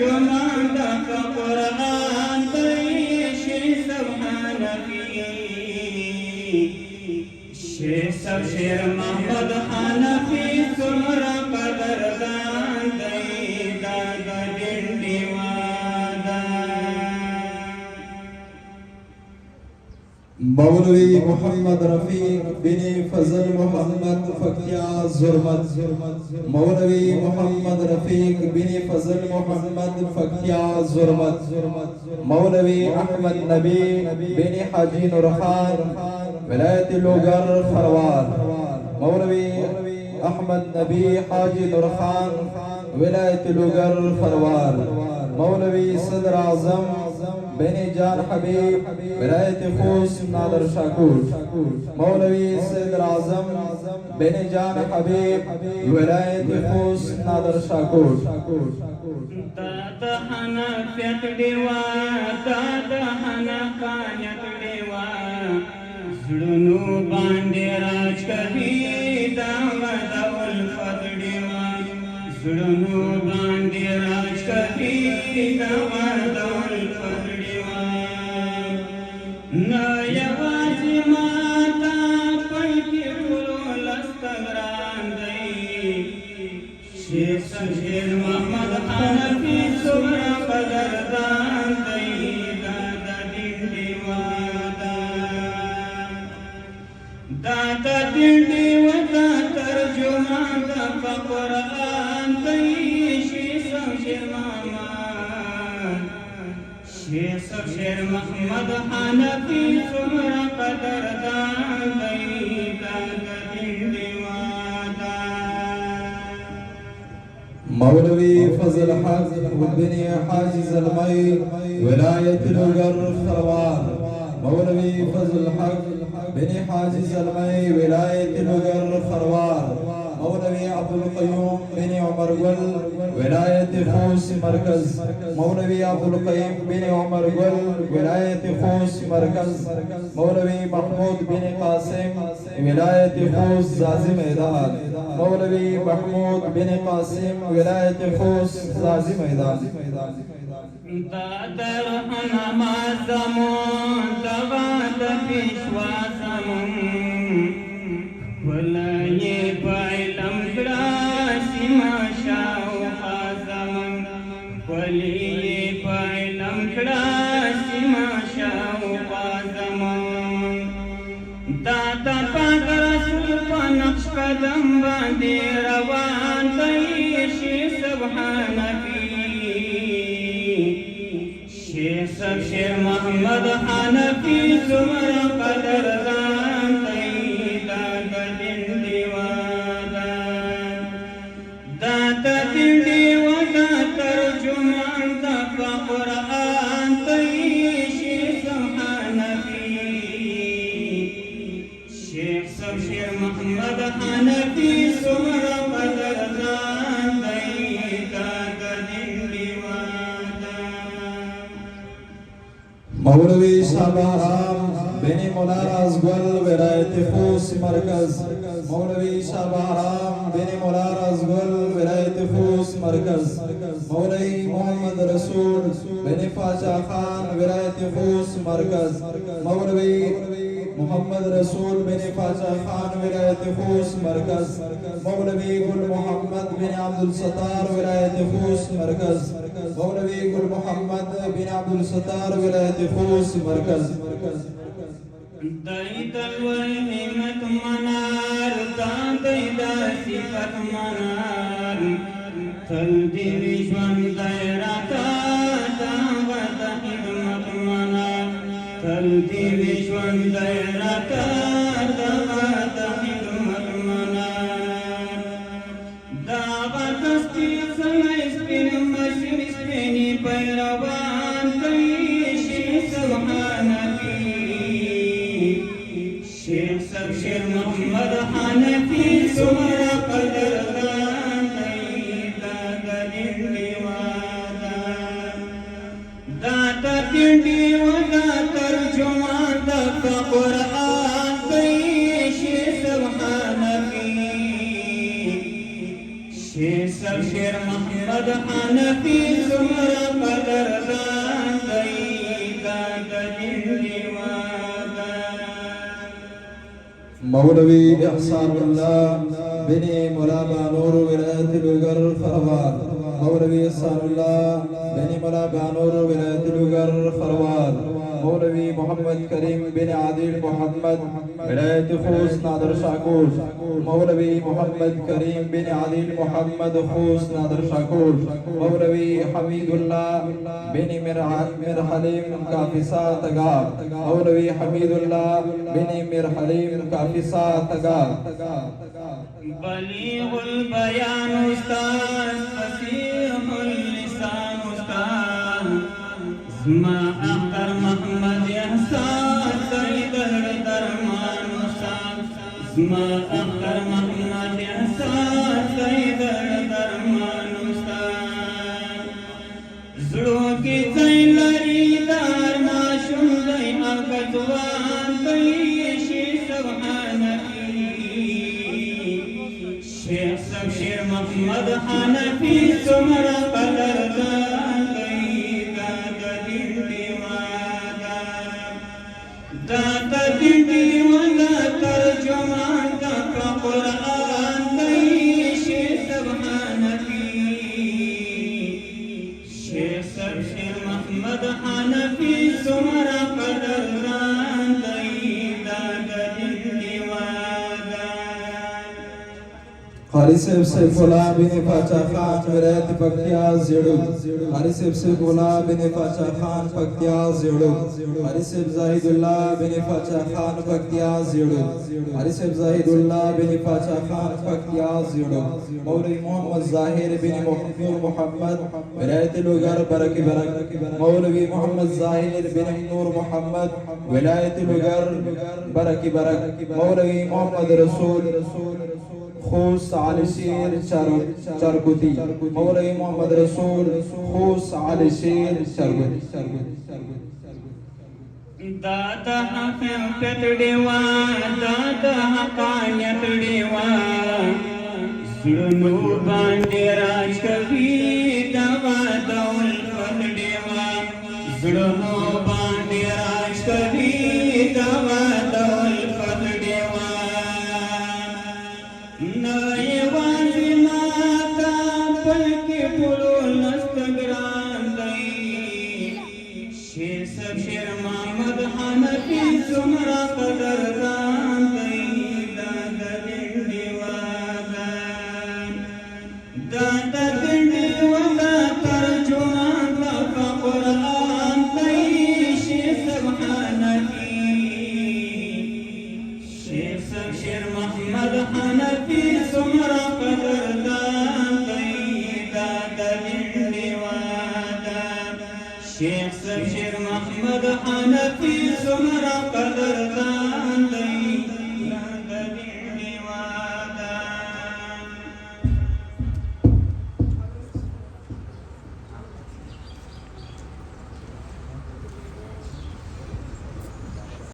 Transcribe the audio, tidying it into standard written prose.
ترجمان دا قرآن دی شیخ حنفی شیخ شیر محمد حنفی سمرا قدردان دی دا دنڈی وادا مولوی محمد رفیق بن فضل محمد فکیا زرمت مولوی محمد رفیق بن فضل محمد فکیا زرمت مولوی احمد نبی بن حاجی نورخان ولایت لوگر خروار مولوی احمد نبی حاجی نورخان ولایت لوگر خروار مولوی صدر اعظم بن جان حبیب ولایت خوست نادر شاکور مولوی صدر اعظم بن جان حبیب ولایت خوست نادر شاکور دادا حنفیت دیوا دادا حنفانیت دیوا زړونو باندې راج کوي دا ودا الفت دیوا زړونو باندې راج کوي دا ودا الفت دیوا نه یوازې ماتا پنځه ټول لستګران دی شیخ شیر محمد حنفی سمرا قدردان دی دا دنڈی وادا دا دنڈی ودا ترجمان دا قرآن دی شیخ شیر محمد شیخ شیر محمد حنفی سمرا قدردان دی دا دنڈی وادا مولوی فضل حق بن حاجی زلمی ولایت لوگر خروار مولوی فضل حق بن حاجی زلمی ولایت لوگر خروار مولوی عبدالقیوم بن عمر گل ولایت خوست مرکز مولوی عبدالقیوم بن عمر گل ولایت خوست مرکز مولوی محمود بن قاسم ولایت خوست زازی میدان مولوی محمود بن قاسم ولایت خوست زازی میدان دادر حنما زمون دواد پیشوا زمون ولای پایلم گراسی ما شاو زمون ولی پایلم گراسی ما شاو زمون دادا پاک رسول پا نقش قدم باندی روان دی شیخ حنفی شیخ شیر محمد حنفی زمرا قدردان دی دا دنڈی وادا دا دنڈی وادا ترجمان دا قرآن دی شیخ حنفی شیخ شیر محمد حنفی زمرا قدردان دی دا دنڈی وادا مولوی شابهرام بن منار ازگل ولایت خوست مرکز مولوی شابهرام بن منار ازگل ولایت خوست مرکز مولوی محمد رسول بن فاجا خان ولایت خوست مرکز مولوی محمد رسول بن فاجا خان ولایت خوست مرکز مولوی گل محمد بن عبدالستار ولایت خوست مرکز مولوی گل محمد بن عبدالستار ولایت خوست مرکز داید الوهمت منار داید صفت منار تل دیوی جوان دائراتا داوت خدمت منار تل دیوی جوان دائراتا داوت خدمت منار داوت استی سمع اسپین مشر اسپینی پیروان دی شیخ حنفی شیخ شیر محمد حنفی سمرا قدردان دی دا دنڈی وادا دا دنڈی وادا ترجمان دا قرآن دی شیخ حنفی شیخ شیر محمد حنفی سمرا قدردان دی داد دندی وادان مولوی احسان الله بن مولا بانور ولایت لوگر خروار مولوی احسان الله بن مولا بانور ولایت لوگر خروار مولوی محمد کریم بن عادل محمد ولایت خوست نادر شاکور مولوی محمد کریم بن عادل محمد خوست نادر شاکور مولوی حمید الله بن مرحلیم کافسا تگاب مولوی حمید الله بن مرحلیم کافسا تگاب بلیغ البیان استاد فصیح اللسان استاد زما اختر محمد احسان سید درمان استاد زما اختر محمد احسان سید درمان استاد زړو کې ځای لري دار ماشوم دی هغه ځوان دی شي سبحانه شیخ شمشیر محمد حنفی سمرا قدردان دی دادا دندی وادان دادا دندی وادان ترجمان دا قرآن دی شیخ سبحانفی شیخ شمشیر محمد حنفی سمرا قدردان دی دادا دندی قاری صاحب سیف اللہ بن پاچا خان ولایت پکتیا زیڑو قاری صاحب سیف اللہ بن پاچا خان پکتیا زیڑو قاری صاحب زاہد اللہ بن پاچا خان پکتیا زیڑو قاری صاحب زاہد اللہ بن پاچا خان پکتیا زیڑو مولوی محمد ظاہر بن محمد ولایت لوگر برک برک مولوی محمد ظاہر بن نور محمد ولایت لوگر برک برک مولوی محمد رسول خوص علي شیر چرگوتی مولوی محمد رسول خوص علي شیر چرگوتی دادا حقم پتڑیوا دادا حقانیت ڈیوا زلنو باندی راج کبھی دوا دول پتڑیوا زلنو باندی راج کبھی دوا دول پتڑیوا نئے واضی ماتا پلکی پلو نستگران دی شیر سب شیر محمد حنفی سمرا قدردان دی دادا دندی وادان دادا دندی وادان ترجمان دا قرآن دی شیر سبحانفی شیر سب شیر محمد حنفی سمرا قدردان دی دادا دندی وادان شیخ سب شیر محمد حنفی سمرا قدردان دی